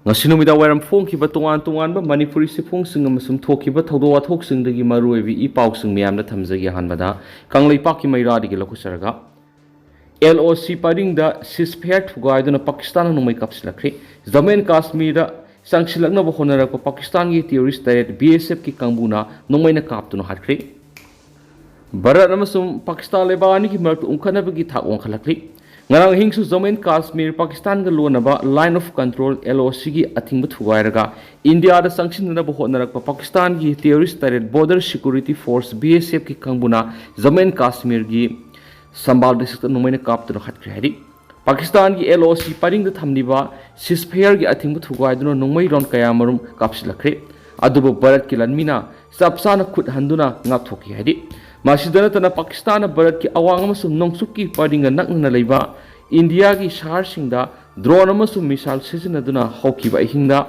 ngasi numida wairam phongkhiba tongan Manipuri sifungsing amasum thokhiba thawdo wathoksingdagi maruoibi I pausing miyamda thamjagi hanbada kangleipakki mairadi gi lokusaraga LOC paringda ceasefire thugaiduna Pakistan numai kapsilakri Jammu and Kashmir sangsilakna bohonarakpa Pakistan gi terrorist direct BSF ki kangbuna numai na kaptuna hatkri Bharat amasum Pakistan lebani ki martu umkhanabagi thak wangkhalakri ngarang hingsu Jammu and Kashmir Pakistan ga lonaba line of control LOC gi athingba thugairaga India da sanctionna bohonarakpa Pakistan gi terrorist direct border security force BSF ki kangbuna Jammu and Kashmir gi Sambal district numai na kaptuna hatkri hari Pakistan ki LOC paring da thamniba ceasefire ki athingbu thugaiduna nongmai ron kaya marum kapsilakre adubu Bharat ki lanmina sapsana khut handuna ngapthoki hadi masidana tana Pakistan Bharat ki awang amasum nongsuk ki paringa nakna leiba India ki shahar singda drone amasum missile sizinaduna haukiba hingda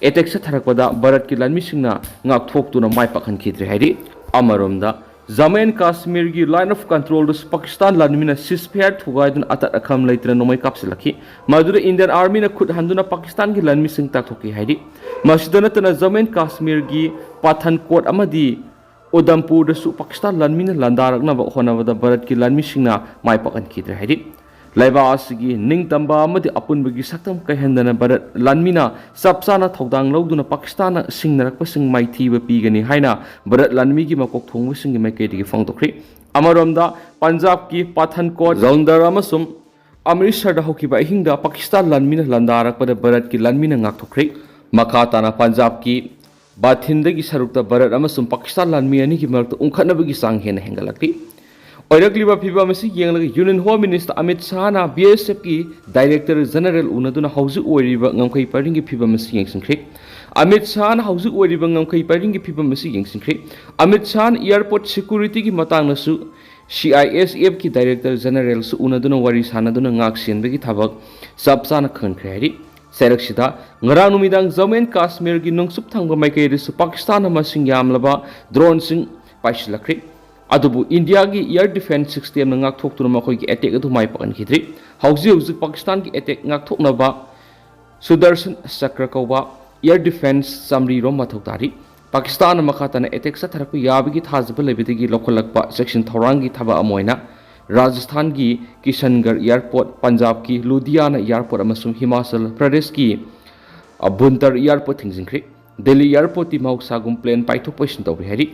attack sa tharakpada Bharat ki lanmi singna ngapthoktuna mai pakhan khidre hadi amaromda Jammu and Kashmir ki line of control dus Pakistan lanmina ceasefire thugaidun atat akham leitra nomai kapsilaki madura Indian army na khut handuna Pakistan ki lanmi sing takhoki haidi masidana tana Jammu and Kashmir ki Pathankot amadi Udhampur dasu Pakistan lanmina landarakna ba honawada Bharat ki lanmi singna mai pakan khidre haidi laiba asigi ningtamba amadi apunbagi saktam kaihandana Bharat lanmina sapsana thodang loduna Pakistan singnarakpa sing maithiba pigani haina Bharat lanmi gi makok thongbu singi maikedi gi phangtokri amaromda Punjab ki Pathankot Jalandhar amasum Amritsar da hokiba hingda Pakistan lanmina landarakpa Bharat ki lanmina ngakthokri makhatana Punjab ki Bathindagi sarukta Bharat amasum Pakistan lanmi ani ki marakta umkhanabagi sang hena hengalakri Oirakliba phiba masi yenglaga Union Home Minister Amit Shah na BSF ki Director General unaduna hauju oiriba ngamkai paringi phiba masi yengsingkhri Amit Shah na hauju oiriba ngamkai paringi phiba masi yengsingkhri Amit Shah airport security ki matang nasu CISF ki Director General su unaduna wari sanaduna ngaksenbagi thabak sapsana khankhri hari Seraksida ngarang numidang Jammu and Kashmir ki nungsup thangba maikai risu Pakistan amasing yamlaba drone sing paisilakri adubu India ki air defense system ngak thoktuna makoi ki attack adu mai pakan khidri hauji Pakistan ki attack ngak thokna ba Sudarshan Chakra kauba air defense samri rom mathok Pakistan makhatana attack sa tharakpa yabigi thajba lebidagi lokolakpa section thorangi thaba amoina Rajasthan ki Kishangarh airport Punjab ki Ludhiana airport amasum Himachal Pradesh ki Buntar airport thingjingkhri Delhi airport ti mausagum plane paithok poisin tawri hari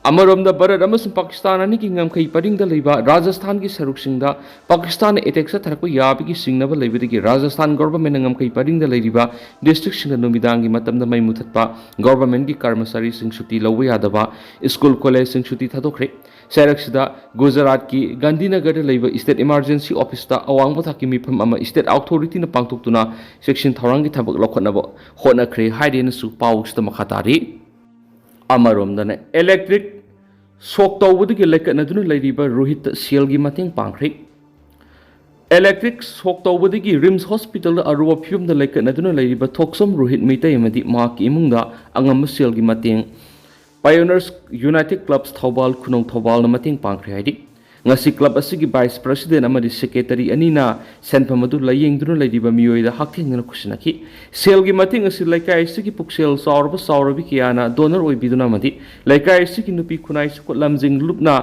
Amaromda Bharat amasum Pakistan ani ki ngamkai paringda leiba Rajasthan ki saruksingda Pakistan attack sa tharakpa yabigi singnaba leibidagi Rajasthan government ngamkai paringda leiriba district singda numidangi matamda mai muthatpa government ki karmasari sing suti lawwa yadaba school college sing suti thadokre Seraksida Gujarat ki Gandhinagar leiba state emergency office ta awang thaki mifam ama state authority na pangtoktuna section thorangi thabak lokhnaba honakre haidena su pawsta makhatari amaromdana electric shock tawbudagi lekatnaduna leiriba Rohit Sel gi mateng pangkhri electric shock tawbudagi Rims hospital da aruwa phim da lekatnaduna leiriba Thoksom Rohit Meitai amadi mak imungda angam Sel gi mateng Pioneers United Clubs Thobal Khunong Thobal na mateng pangkhri haidi ngasi club asigi vice president amadi secretary anina senpham adu layengduna leiriba miyoida hakthengna khusinaki sel gi mateng asi laikai asigi puksel saurba saurabi kiana donor oibiduna amadi laikai asigi nupi khunai sukot lamjing lupna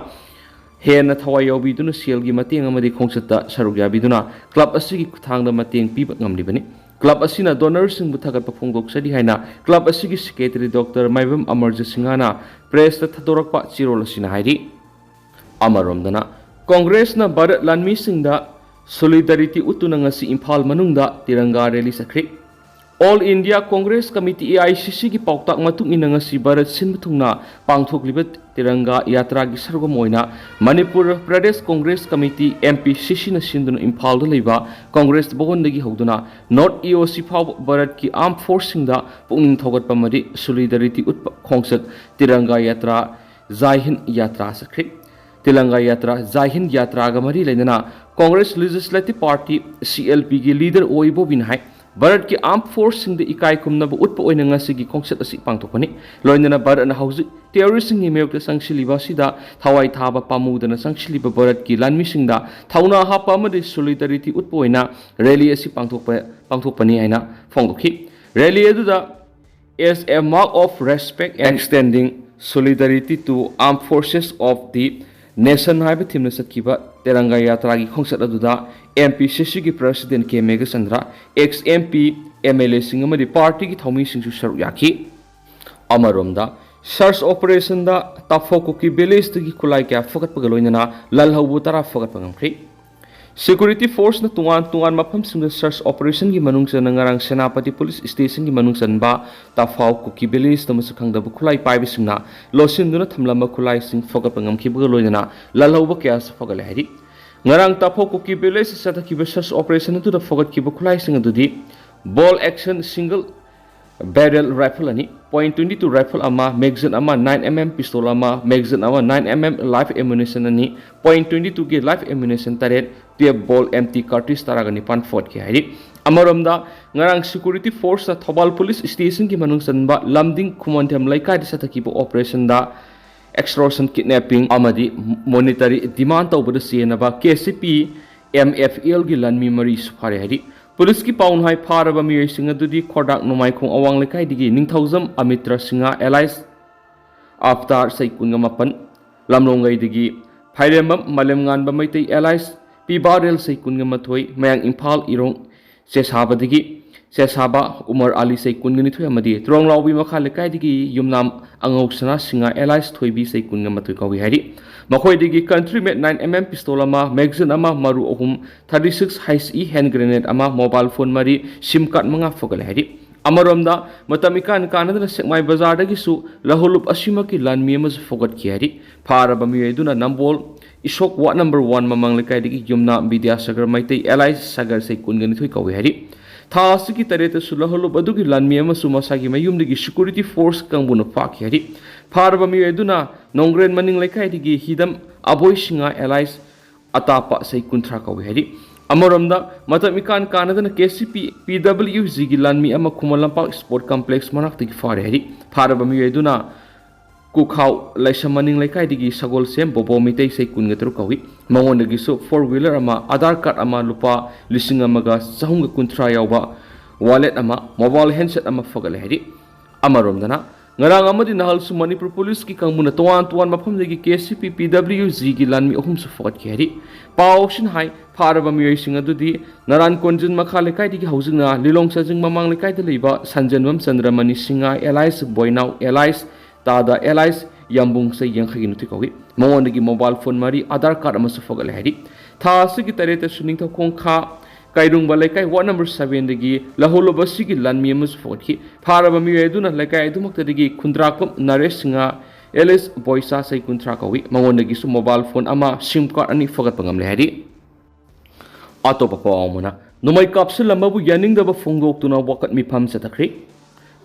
hena thawai yobiduna sel gi mateng amadi khongsatta sarugya biduna club asigi kuthangda mateng piba ngamlibani Club asina donors sing buthagat pafongdok sadi haina club asigi secretary Dr. Maibam Amarjit Singhana press ta thadorakpa chirol asina hairi amaromdana Congress na Bharat lanmi singda solidarity utuna ngasi Imphal manungda tiranga rally sakri All India Congress Committee AICC ki pauktak matung ina ngasi Bharat sinbthungna pangthokliba tiranga yatra gi sargam oina Manipur Pradesh Congress Committee MPCC na sinduna Imphal da leiba Congress Bhavan dagi hoduna North EOC phaw Bharat ki armed forcing da pungning thogat pamadi solidarity utpa khongsak tiranga yatra Jai Hind yatra sakri Tilanga yatra Jai Hind yatra ga mari leinana Congress Legislative Party CLP ki leader oibo binhai Bharat ki armed force sing the ikai kumnaba utpa oina ngasigi khongset asi pangthokpani loinana Bharat na hauji terrorist sing meyok sangshiliba sida thawai thaba pamudana sangshiliba Bharat ki lanmi singda thauna hapa amadi solidarity utpa oina rally asi pangthokpani aina phongdokhi Rally aduda as a mark of respect and extending solidarity to armed forces of the nation haiba thimna satkiba teranga yatra gi khongsat aduda MPCC gi president K Mega Chandra ex MP MLA sing amadi party gi thomi sing su saru yakhi amaromda search operation da tafoko ki village gi kulai kya fakat pagaloina lal hawu tara fakat pangamkhri security force na tungan mafam sing search operation gi manung sa nangarang senapati police station gi manung san ba tafau ko ki village ta masakang da khulai pai bi sing na losin duna thamlama khulai sing fakat pangam ki pagaloina lal hawu kya sa fagal hari ngarang tafau ko ki village sa ta ki search operation tu da fakat ki khulai sing adudi ball action single barrel rifle ani .22 rifle ama magazine ama 9mm pistol ama magazine ama 9mm live ammunition ani .22 ge live ammunition taret 12 ball empty cartridge taragani pan fort ki hari amaromda ngarang security force na thobal police station ki manung sanba lamding khumanthem laikai di sataki operation da extortion kidnapping amadi monetary demand tawbada senaba KCP MFL gi lanmi mari sufare hari Police ki paun hai phara ba mi singa dudi khodak nomai khong awang lekai digi ningthauzam amitra singa allies after sai kunga mapan lamrongai digi phairemam malem ngan ba maitai allies pi barrel sai kunga mathoi mayang Imphal irong sesaba digi sesaba Umar Ali sai kunga ni thoi amadi trong lawbi makha lekai digi yumnam angok sana singa allies thoibi sai kunga mathoi kawi hari makhoi digi country made 9mm pistol ama magazine ama maru ohum 36 HE hand grenade ama mobile phone mari sim card manga fogal hari amaromda matamikan kanadana sekmai bazar dagi su lahulup asima ki lanmi ama fogat ki hari phara bami eduna nambol isok wa number 1 mamang lekai digi yumna vidya sagar maitai allies sagar sai kungani thoi kawi hari Thasi ki tareta sulaholo badu ki lanmi ama sumasagi mayum digi security force kangbuna paki hari Parba mi eduna nongren maning lekai digi hidam aboy singa allies atapa sai kuntra kawi hari amaromda matamikan kanadana KCP PWG gi lanmi ama kumalampak sport complex manak digi fare hari Parba mi eduna Kukhaw laisa maning lekai digi sagol sem bobo mitei sai kungatru kawi mangon dagi so 4-wheeler ama Aadhaar card ama lupa lising amaga sahunga kuntra yawba wallet ama mobile handset ama fagal hari amaromdana ngarang amadi nahal su Manipur police ki kangmuna tuan mafam dagi KCP PWG gi lanmi ohum su fagat ki hari paw shin hai pharaba mi singa dudi naran konjun makha lekai digi haujingna lilong sajing mamang lekai de leiba sanjanwam chandramani singa allies boynaw allies tada allies yambung sai yang khagin tu kawi mawon dagi mobile phone mari Aadhaar card ama su fagal hari tha sigi tareta suning tha khong kha kairung ba lekai wa number 7 dagi laholo basi gi lanmi ama su fagat ki phara ba mi eduna lekai edumak dagi khundrakam naresh singa ls boysa sai kuntra kawi mawon dagi su mobile phone ama sim card ani fagat pangam le hari ato pa pawmuna numai kapsul lamabu yaning da ba fongok tuna wakat mi pham sa takri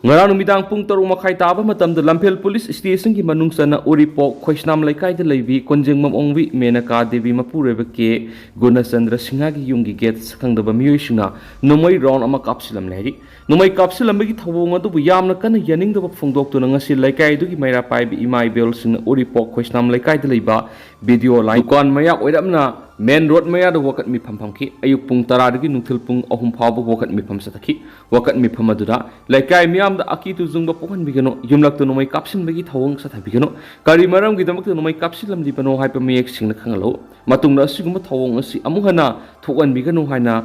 Ngarang numidang pung tarung makai taba matam da Lampel Police Station ki manung sana Uripok khoisnam laikai da leibi konjeng mamongwi menaka devi mapureba ke Gunachandra Singha gi yunggi gate sakang da ba miyoi sina numai round ama kapsilam lehri numai kapsilam gi thawong adu bu yamna kana yaning da ba phongdok tu ngasi laikai du gi maira pai bi imai bel sing Uripok khoisnam laikai da leiba video line kon mayak oiramna main road maya da wakat mi pham ki ayuk pung tara dagi nungthil pung ahum phaw wakat mi pham sataki wakat mi pham adura laikai miam da aki tu zung ba pokan bigano yumlak tu nomai kapsin bagi thawong satha bigano kari maram gi damak tu nomai kapsilam di pano hai pa mek sing na khangalo matung na siguma thawong asi amuhana thokan bigano haina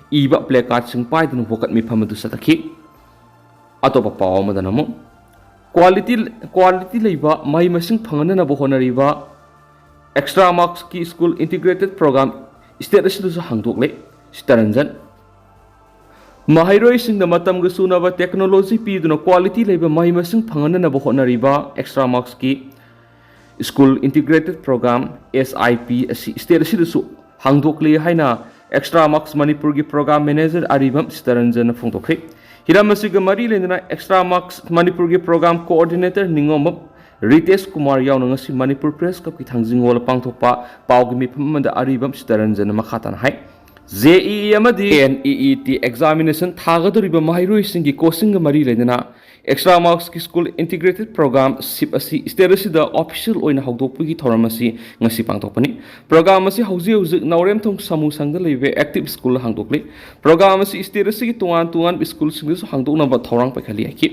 iba play card sing pai du wakat mi pham adu sataki atopa paw madanamo quality leiba mai masing phangana na bo honariba extra marks ki school integrated program state asidu su hangdok le staranjan mahairoi sing da matam ga sunaba technology pi duna quality leiba mai masing phangana na bo honariba extra marks ki school integrated program SIP asi state asidu su hangdok le haina extra marks Manipur gi program manager aribam staranjan phongdokre hiramasiga mari lendana extra marks Manipur gi program coordinator ningom Ritesh Kumar yaw ngasi Manipur Press Cup ki thangjing wala pangthokpa pawgi mi phamda aribam staranjan makhatan hai JEE amadi NEET examination thagadoriba mahiroisingi coaching ga mari leidana extra marks ki school integrated program SIP asi state asida official oina hawdokpugi thoram asi ngasi pangtokpani program asi hauji naurem thong samu sangda leibe active school hangdokle program asi state asi tungan school singsu hangdokna ba thorang pakhali aki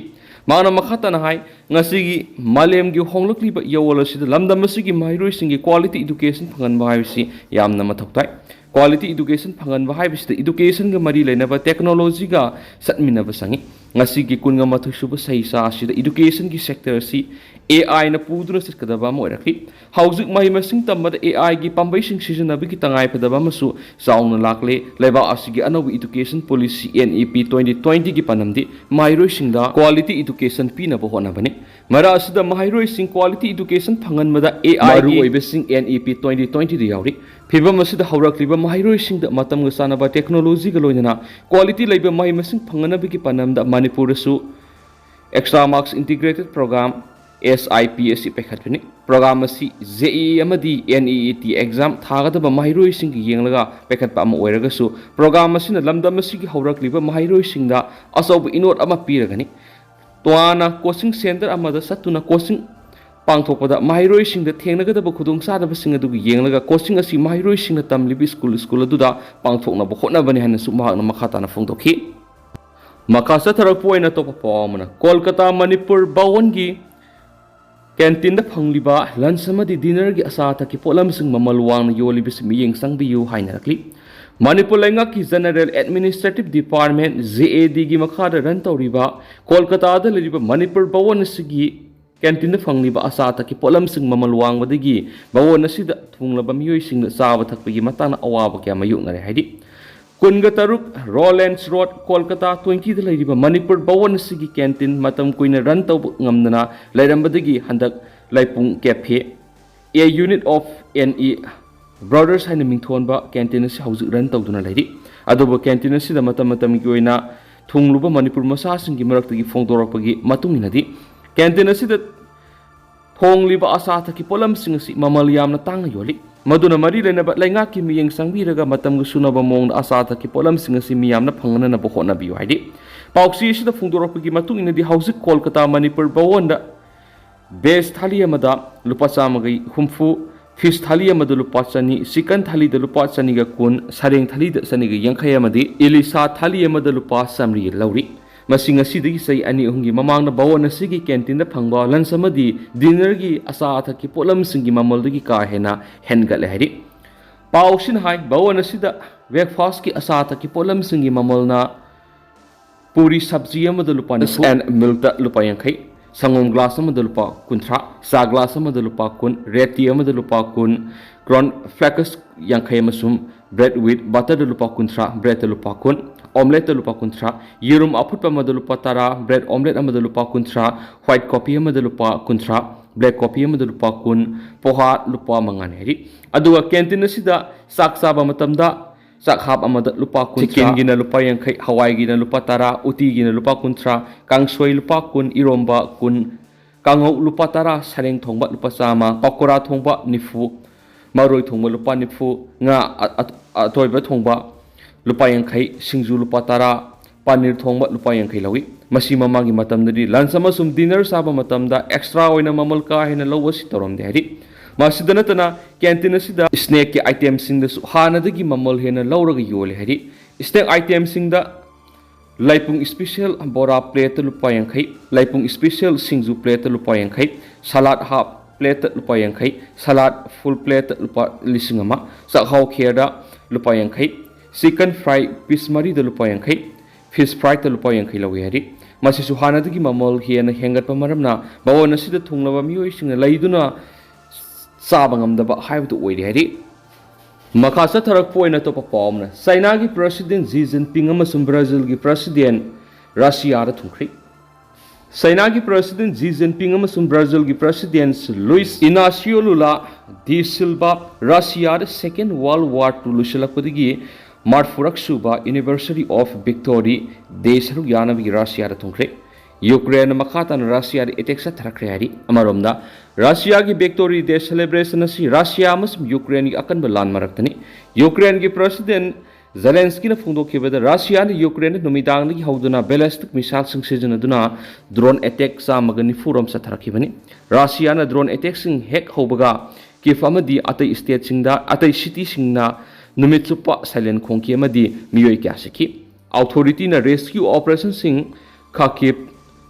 mana makhata na hai ngasi gi malem gi honglokli ba yawal asi lamdam asi gi mahiroisingi quality education phangan ba haisi yamna mathoktai quality education phangan ba haibisida education ga mari leinaba technology ga satminaba sangi ngasi gi kunga mathu suba sai sa asida education gi sector si AI na puduna sitkadaba mo rakhi hauzik mai masing tamada AI gi pambai sing season abi ki tangai phadaba masu saung lakle leba asigi anau education policy NEP 2020 gi panamdi mairoi singda quality education pina bo hona bani mara asida mairoi sing quality education phangan mada AI maru oibe sing NEP 2020 ri yauri phibam asida haurakliba mairoi singda matam ga sanaba technology ga loinana quality leiba mai masing phangana bi ki panamda Manipur su extra marks integrated program SIPSC pekhatni program asi JEE amadi NEET exam thagadaba mairoi sing yenglaga pekhat pa ama oiraga su program asina lamdam asi gi haurakliba mairoi singda asob inot ama piragani toana coaching center amada satuna coaching pangthokpada mairoi singda thengnagadaba khudung sadaba sing adu yenglaga coaching asi mairoi singna tamlibi school aduda pangthokna bo hotna bani hana su mahakna makhata na phongdokhi makasa tharak poina to pawmana Kolkata Manipur Bhavan gi canteen da phangliba lunch amadi dinner gi asa ta ki polam sing mamal wang yoli bis miyeng sang biu hainarakli Manipur lenga ki General Administrative Department JAD gi makha da ran tawriba Kolkata da leriba Manipur Bhavan sigi canteen da phangliba asa ta ki polam sing mamal wang wadagi Bhavan asida thunglaba miyoi sing da sawa thakpa gi matana awaba kya mayu ngare haidi Kunga taruk Rollins Road Kolkata 20 da leriba Manipur Bhavan sigi canteen matam kuina run taw ngamdana leirambadagi handak laipung cafe a unit of NE brothers haina mingthonba canteen si hauzik run tawduna leiri adoba canteen si da matam gi oina thungluba Manipur masa singi maraktagi phongdorakpagi matunginadi canteen si da thongliba asa thaki polam sing si mamal yamna tangna yoli maduna mari lenaba lainga ki miyeng sangbiraga matam gu sunaba mong asa ta ki polam singa si miyamna phangana na bohona bi haidi pauksi sida phungdorapagi matung inadi hauzik Kolkata Manipur Bhavan da base thali amada lupa chamagai humfu fish thali amada lupa chani chicken thali da lupa chani ga kun sareng thali da chani ga yangkhai amadi ilisa thali amada lupa samri lauri masing asidagi sai ani hungi mamangna Bhavan asigi canteen da phangba lunch amadi dinner gi asa athaki polam singi mamaldagi ka hena hengale hari pausin hai Bhavan asida breakfast ki asa athaki polam singi mamalna puri sabji amada lupa and milk da lupa yangkhai sangom glass amada lupa kunthra sa glass amada lupa kun red tea amada lupa kun corn flakes yangkhai masum bread with butter da lupa kunthra bread da lupa kun omelette lupa kunthra yerum aputpa amada lupa tara bread omelette amada lupa kunthra white coffee amada lupa kunthra black coffee amada lupa kun poha lupa mangane ri aduga canteen asida sak saba matamda sak hap amada lupa kunthra chicken gina lupa yangkhai hawai gina lupa tara uti gina lupa kunthra kangsoi lupa kun iromba kun kangau lupa tara sareng thongba lupa sama pakora thongba nifu maroi thongba lupa nifu nga atoiba thongba lupa yangkhai singju lupa tara panir thongba lupa yangkhai lawi masi mamagi matamdadi lunch amasum dinner saba matamda extra oina mamal ka hena lawasi torom de hari masidana tana canteen asida snack ki item sing da hanadagi mamal hena lawraga yole hari snack item sing da laipung special bora plate lupa yangkhai laipung special singju plate lupa yangkhai salad half plate lupa yangkhai salad full plate lupa lisingama sakhau khera lupa yangkhai chicken fry piece mari da lupa yangkhai fish fry da lupa yangkhai lawi hari masi su hanadagi mamal hena hengat pamaramna Bhavan asida thunglaba miyoi singna leiduna sabangamdaba haibdu oiri hari makasa tharak poina to pawmna China gi president Xi Jinping amasum Brazil gi president Russia da thungkhri China gi president Xi Jinping amasum Brazil gi president Luis Inacio Lula da Silva Russia da Second World War II lusilakpadagi Marfurak Suba University of Victory Desaru Yanabi Russia da thungkhri Ukraine makatan Russia di attack sa thrakre hari amaromda Russia gi victory day celebration asi Russia mas Ukraine gi akan belan maraktani Ukraine gi president Zelensky na phongdokkhibada Russia na Ukraine numidang dagi hauduna ballistic missile sing sijanaduna drone attack chamaga nifurom satharakibani. Russia na drone attack sing hek hobaga Kiev amadi atai state singda atai city singna numit chupa silent khongki amadi miyoi kya siki. Authority na rescue operation sing Kharkiv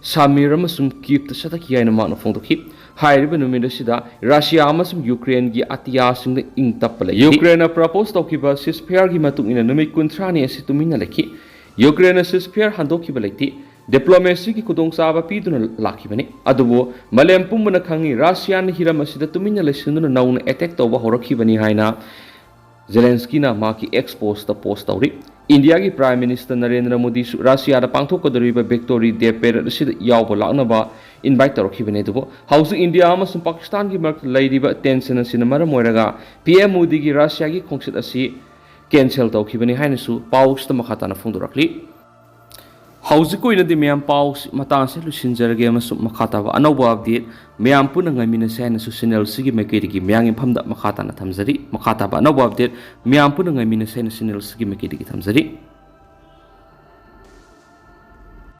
Samir amasum Kiev ta sataki yaina ma na phongdokhi. Hairiba numit asida Russia amasum Ukraine gi atiya singda ingtapala. Ukraine propose tawkiba ceasefire gi matung ina numit kuntrani asi tumina lekhi. Ukraine ceasefire handokhiba lekti diplomacy ki kudong saba piduna lakibani. Adubo malem pumbana khangi Russia na hiram asida tumina lesunduna nauna attack tawba horakhibani haina Zelensky na maki expose ta post tawri. India ki Prime Minister Narendra Modi Russia da pangthokadoriba victory day parade asida yawba laknaba invite tawrakhibani dubo house India amasum Pakistan ki mark laidiba tension asina maram oiraga PM Modi ki Russia ki khongsit asi cancel tawkhibani haina su paus ta makhatana phongdorakli. House ko ina di miyam paus matang se lusinjarage amasum makhataba anauba update miyam puna ngamina se na su channel sigi mekedi ki miyang imphamda makhatana thamjari makhataba anauba update miyam puna ngamina se na channel sigi mekedi ki thamjari.